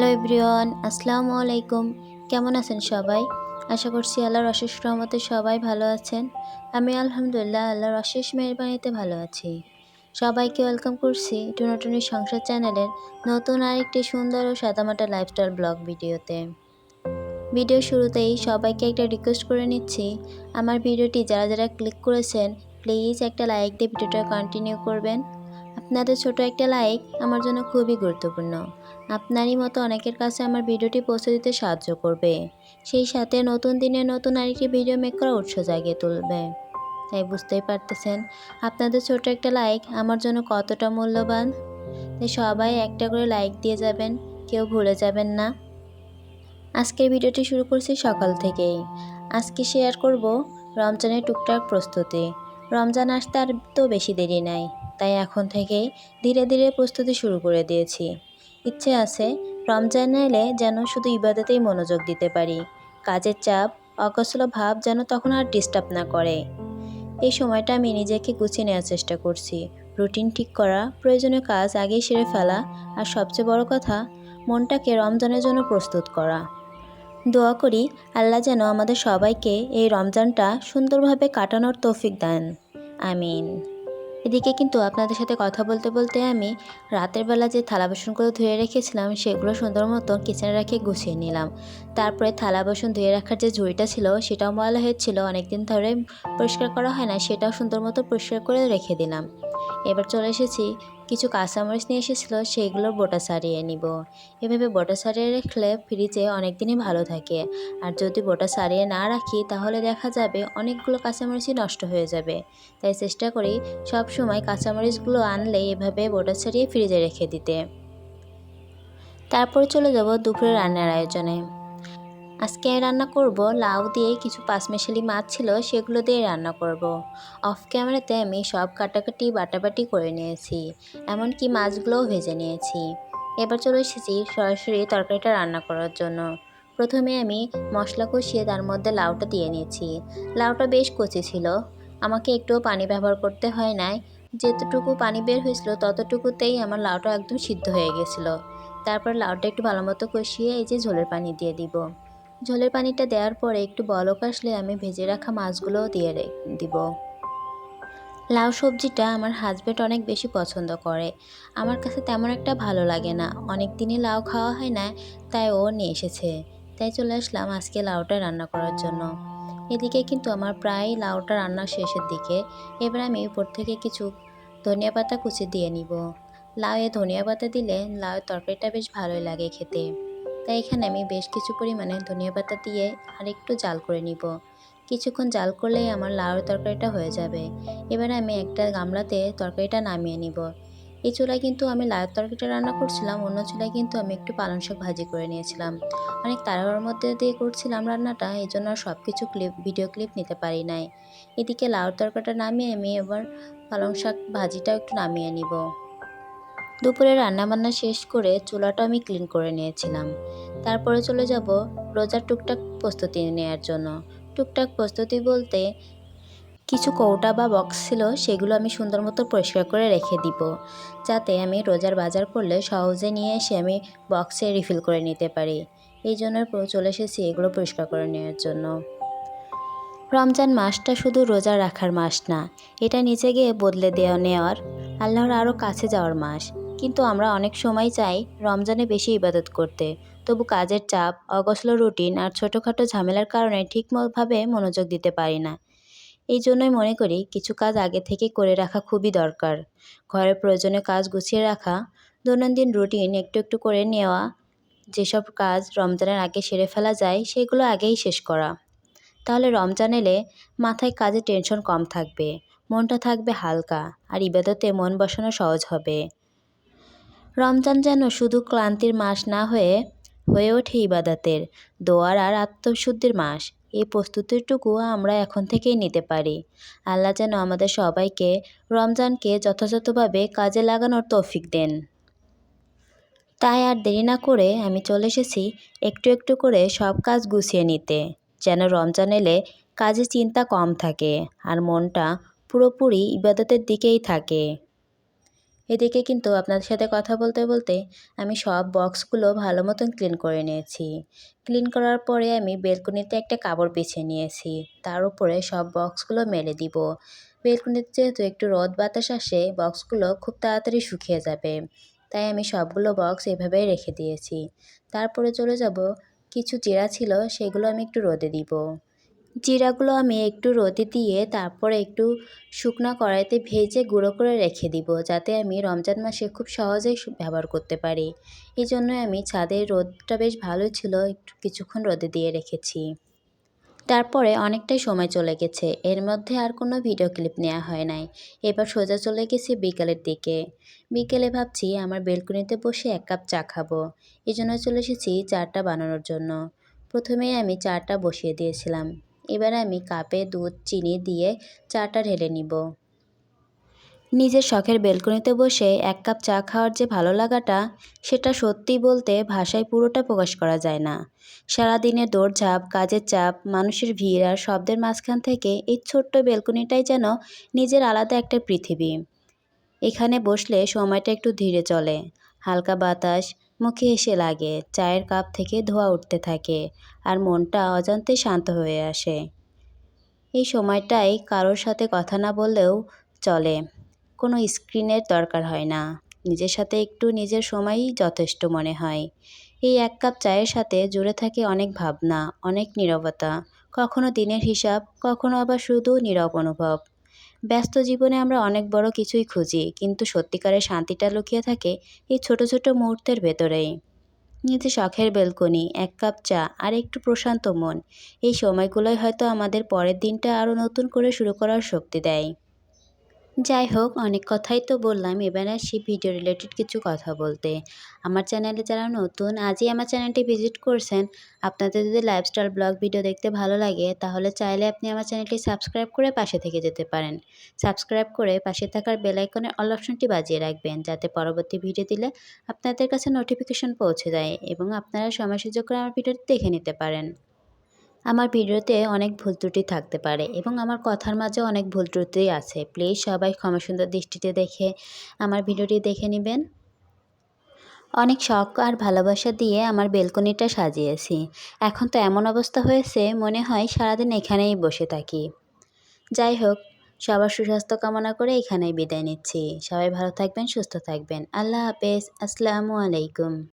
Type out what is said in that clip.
Hello everyone, আসসালামু আলাইকুম। কেমন আছেন সবাই? আশা করছি আল্লাহর অশেষ রহমতে সবাই ভালো আছেন। আমি আলহামদুলিল্লাহ আল্লাহর অশেষ মেহেরবানিতে ভালো আছি। সবাইকে ওয়েলকাম করছি টুনাটুনি সংসার চ্যানেলের নতুন আরেকটি সুন্দর ও সাদামাটা লাইফস্টাইল ব্লগ ভিডিওতে। ভিডিও শুরুতেই সবাইকে একটা রিকোয়েস্ট করে নিচ্ছি, আমার ভিডিওটি যারা যারা ক্লিক করেছেন প্লিজ একটা লাইক দিয়ে ভিডিওটা কন্টিনিউ করবেন। আপনাদের ছোট একটা লাইক আমার জন্য খুবই গুরুত্বপূর্ণ। আপনারই মতো অনেকের কাছে আমার ভিডিওটি পৌঁছে দিতে সাহায্য করবে, সেই সাথে নতুন দিনে নতুন আরেকটি ভিডিও মেক করার উৎসাহ জাগিয়ে তুলবে। তাই বুঝতেই পারতেছেন আপনাদের ছোট একটা লাইক আমার জন্য কতটা মূল্যবান। তাই সবাই একটা করে লাইক দিয়ে যাবেন, কেউ ভুলে যাবেন না। আজকের ভিডিওটি শুরু করছি সকাল থেকেই। আজকে শেয়ার করব রমজানের টুকটাক প্রস্তুতি। রমজান আসতে আর তো বেশি দেরি নাই, তাই এখন থেকেই ধীরে ধীরে প্রস্তুতি শুরু করে দিয়েছি। ইচ্ছে আছে রমজান এলে যেন শুধু ইবাদতেই মনোযোগ দিতে পারি, কাজের চাপ অগোছালো ভাব যেন তখন আর ডিস্টার্ব না করে। এই সময়টা আমি নিজেকে গুছিয়ে নেওয়ার চেষ্টা করছি, রুটিন ঠিক করা, প্রয়োজনীয় কাজ আগেই সেরে ফেলা, আর সবচেয়ে বড় কথা মনটাকে রমজানের জন্য প্রস্তুত করা। দোয়া করি আল্লাহ যেন আমাদের সবাইকে এই রমজানটা সুন্দরভাবে কাটানোর তৌফিক দেন, আমিন। এদিকে কিন্তু আপনাদের সাথে কথা বলতে বলতে আমি রাতের বেলা যে থালা বাসনগুলো ধুয়ে রেখেছিলাম সেগুলো সুন্দর মতো কিচেনে রেখে গুছিয়ে নিলাম। তারপরে থালা বাসন ধুয়ে রাখার যে ঝুড়িটা ছিল সেটাও ময়লা হয়েছিল, অনেকদিন ধরে পরিষ্কার করা হয় না, সেটাও সুন্দর মতো পরিষ্কার করে রেখে দিলাম। এবার চলে এসেছি, কিছু কাঁচামরিচ নিয়ে এসেছিলো সেইগুলোর বোটা ছাড়িয়ে নিব। এভাবে বোটা ছাড়িয়ে রাখলে ফ্রিজে অনেক দিনই ভালো থাকে। আর যদি বোটা ছাড়িয়ে না রাখি তাহলে দেখা যাবে অনেকগুলো কাঁচামরিচই নষ্ট হয়ে যাবে। তাই চেষ্টা করি সব সময় কাঁচামরিচগুলো আনলে এভাবে বোটা ছাড়িয়ে ফ্রিজে রেখে দিতে। তারপর চলে যাব দুপুরে রান্নার আয়োজনে। আজকে রান্না করব লাউ দিয়ে, কিছু পাঁচমিশালি মাছ ছিল সেগুলো দিয়ে রান্না করব। অফ ক্যামেরাতে আমি সব কাটাকাটি বাটাবাটি করে নিয়েছি, এমনকি মাছগুলোও ভেজে নিয়েছি। এবার চলে এসেছি সরাসরি তরকারিটা রান্না করার জন্য। প্রথমে আমি মশলা কষিয়ে তার মধ্যে লাউটা দিয়ে নিয়েছি। লাউটা বেশ কচি ছিল, আমাকে একটুও পানি ব্যবহার করতে হয় নাই। যেতটুকু পানি বের হয়েছিল ততটুকুতেই আমার লাউটা একদম সিদ্ধ হয়ে গেছিলো। তারপর লাউটা একটু ভালো মতো কষিয়ে এই যে ঝোলের পানি দিয়ে দিব। ঝোলের পানিটা দেওয়ার পরে একটু বলক আসলে আমি ভেজে রাখা মাছগুলোও দিয়ে দিব। লাউ সবজিটা আমার হাজব্যান্ড অনেক বেশি পছন্দ করে, আমার কাছে তেমন একটা ভালো লাগে না। অনেক দিনই লাউ খাওয়া হয় না, তাই ও নিয়ে এসেছে। তাই চলে আসলাম আজকে লাউটা রান্না করার জন্য। এদিকে কিন্তু আমার প্রায় লাউটা রান্নার শেষের দিকে। এবার আমি উপর থেকে কিছু ধনিয়া পাতা কুচি দিয়ে নিব। লাউয়ে ধনিয়া পাতা দিলে লাউয়ের তরকারিটা বেশ ভালোই লাগে খেতে। তাই এখানে আমি বেশ কিছু পরিমাণে ধনিয়া পাতা দিয়ে আর একটু জাল করে নিব। কিছুক্ষণ জাল করলেই আমার লাউয়ের তরকারিটা হয়ে যাবে। এবারে আমি একটা গামলাতে তরকারিটা নামিয়ে নিব। এই চুলায় কিন্তু আমি লাউয়ের তরকারিটা রান্না করছিলাম, অন্য চুলায় কিন্তু আমি একটু পালং শাক ভাজি করে নিয়েছিলাম। অনেক তাড়াহুড়োর মধ্যে দিয়ে করছিলাম রান্নাটা, এই জন্য আর সব কিছু ভিডিও ক্লিপ নিতে পারি নাই। এদিকে লাউয়ের তরকারিটা নামিয়ে আমি এবার পালং শাক ভাজিটাও একটু নামিয়ে নিব। দুপুরে রান্নাবান্না শেষ করে চুলাটা আমি ক্লিন করে নিয়েছিলাম। তারপরে চলে যাব রোজার টুকটাক প্রস্তুতি নেওয়ার জন্য। টুকটাক প্রস্তুতি বলতে কিছু কৌটা বা বক্স ছিল সেগুলো আমি সুন্দর মতো পরিষ্কার করে রেখে দিব, যাতে আমি রোজার বাজার করলে সহজে নিয়ে এসে আমি বক্সে রিফিল করে নিতে পারি। এই জন্য চলে এসেছি এগুলো পরিষ্কার করে নেওয়ার জন্য। রমজান মাসটা শুধু রোজা রাখার মাস না, এটা নিচে গিয়ে বদলে নেওয়ার, আল্লাহর আরও কাছে যাওয়ার মাস। কিন্তু আমরা অনেক সময় চাই রমজানে বেশি ইবাদত করতে, তবু কাজের চাপ, অগোছালো রুটিন আর ছোটোখাটো ঝামেলার কারণে ঠিকভাবে মনোযোগ দিতে পারি না। এই জন্যই মনে করি কিছু কাজ আগে থেকে করে রাখা খুবই দরকার। ঘরের প্রয়োজনীয় কাজ গুছিয়ে রাখা, দৈনন্দিন রুটিন একটু একটু করে নেওয়া, যেসব কাজ রমজানের আগে সেরে ফেলা যায় সেগুলো আগেই শেষ করা। তাহলে রমজান এলে মাথায় কাজের টেনশন কম থাকবে, মনটা থাকবে হালকা, আর ইবাদতে মন বসানো সহজ হবে। রমজান যেন শুধু ক্লান্তির মাস না হয়ে ওঠে ইবাদতের, দোয়ার আর আত্মশুদ্ধির মাস। এই প্রস্তুতিটুকু আমরা এখন থেকেই নিতে পারি। আল্লাহ যেন আমাদের সবাইকে রমজানকে যথাযথভাবে কাজে লাগানোর তৌফিক দেন। তাই আর দেরি না করে আমি চলে এসেছি একটু একটু করে সব কাজ গুছিয়ে নিতে, যেন রমজান এলে কাজে চিন্তা কম থাকে আর মনটা পুরোপুরি ইবাদতের দিকেই থাকে। এদিকে কিন্তু আপনাদের সাথে কথা বলতে বলতে আমি সব বক্সগুলো ভালো মতন ক্লিন করে নিয়েছি। ক্লিন করার পরে আমি বেলকনিতে একটা কাপড় বিছিয়ে নিয়েছি। তার উপরে সব বক্সগুলো মেলে দিব। বেলকনিতে যেহেতু একটু রোদ বাতাস আসে, বক্সগুলো খুব তাড়াতাড়ি শুকিয়ে যাবে। তাই আমি সবগুলো বক্স এভাবেই রেখে দিয়েছি। তারপরে চলে যাব, কিছু জিরা ছিল সেগুলো আমি একটু রোদে দিব। জিরাগুলো আমি একটু রোদে দিয়ে তারপরে একটু শুকনা কড়াইতে ভেজে গুঁড়ো করে রেখে দিব, যাতে আমি রমজান মাসে খুব সহজেই ব্যবহার করতে পারি। এই জন্যই আমি ছাদের রোদটা বেশ ভালো ছিল, একটু কিছুক্ষণ রোদে দিয়ে রেখেছি। তারপরে অনেকটাই সময় চলে গেছে, এর মধ্যে আর কোনো ভিডিও ক্লিপ নেওয়া হয় নাই। এবার সোজা চলে গেছি বিকালের দিকে। বিকেলে ভাবছি আমার বেলকনিতে বসে এক কাপ চা খাবো। এই জন্য চলে এসেছি চাটা বানানোর জন্য। প্রথমেই আমি চাটা বসিয়ে দিয়েছিলাম। এবার আমি কাপে দুধ চিনি দিয়ে চাটা ঢেলে নিব। নিজের শখের বেলকনিতে বসে এক কাপ চা খাওয়ার যে ভালো লাগাটা, সেটা সত্যি বলতে ভাষায় পুরোটা প্রকাশ করা যায় না। সারাদিনের দৌড়ঝাঁপ, কাজের চাপ, মানুষের ভিড় আর শব্দের মাঝখান থেকে এই ছোট্ট বেলকনিটাই যেন নিজের আলাদা একটা পৃথিবী। এখানে বসলে সময়টা একটু ধীরে চলে। হালকা বাতাস মুখে এসে লাগে, চায়ের কাপ থেকে ধোঁয়া উঠতে থাকে, আর মনটা অজান্তে শান্ত হয়ে আসে। এই সময়টায় কারোর সাথে কথা না বললেও চলে, কোনো স্ক্রিনের দরকার হয় না। নিজের সাথে একটু নিজের সময়ই যথেষ্ট মনে হয়। এই এক কাপ চায়ের সাথে জুড়ে থাকে অনেক ভাবনা, অনেক নীরবতা, কখনো দিনের হিসাব, কখনো আবার শুধু নীরব অনুভব। ব্যস্ত জীবনে আমরা অনেক বড় কিছুই খুঁজি, কিন্তু সত্যিকারের শান্তিটা লুকিয়ে থাকে এই ছোট ছোট মুহূর্তের ভেতরেই। নিজের শখের বেলকনি, এক কাপ চা আর একটু প্রশান্ত মন, এই সময়গুলোই হয়তো আমাদের পরের দিনটা আরও নতুন করে শুরু করার শক্তি দেয়। যাই হোক, অনেক কথাই তো বললাম, এবার আসি ভিডিও রিলেটেড কিছু কথা বলতে। আমার চ্যানেলে যারা নতুন, আজই আমার চ্যানেলটি ভিজিট করছেন, আপনাদের যদি লাইফস্টাইল ব্লগ ভিডিও দেখতে ভালো লাগে তাহলে চাইলে আপনি আমার চ্যানেলটি সাবস্ক্রাইব করে পাশে থেকে যেতে পারেন। সাবস্ক্রাইব করে পাশে থাকার বেল আইকনের অল অপশনটি বাজিয়ে রাখবেন, যাতে পরবর্তী ভিডিও দিলে আপনাদের কাছে নোটিফিকেশন পৌঁছে যায় এবং আপনারা সময় সুযোগ করে আমার ভিডিওটি দেখে নিতে পারেন। আমার ভিডিওতে অনেক ভুল ত্রুটি থাকতে পারে এবং আমার কথার মাঝেও অনেক ভুল ত্রুটি আছে। প্লিজ সবাই ক্ষমা সুন্দর দৃষ্টিতে দেখে আমার ভিডিওটি দেখে নেবেন। অনেক শখ আর ভালোবাসা দিয়ে আমার বেলকনিটা সাজিয়েছি। এখন তো এমন অবস্থা হয়েছে, মনে হয় সারাদিন এখানেই বসে থাকি। যাই হোক, সবার সুস্বাস্থ্য কামনা করে এখানেই বিদায় নিচ্ছি। সবাই ভালো থাকবেন, সুস্থ থাকবেন। আল্লাহ হাফেজ। আসসালামু আলাইকুম।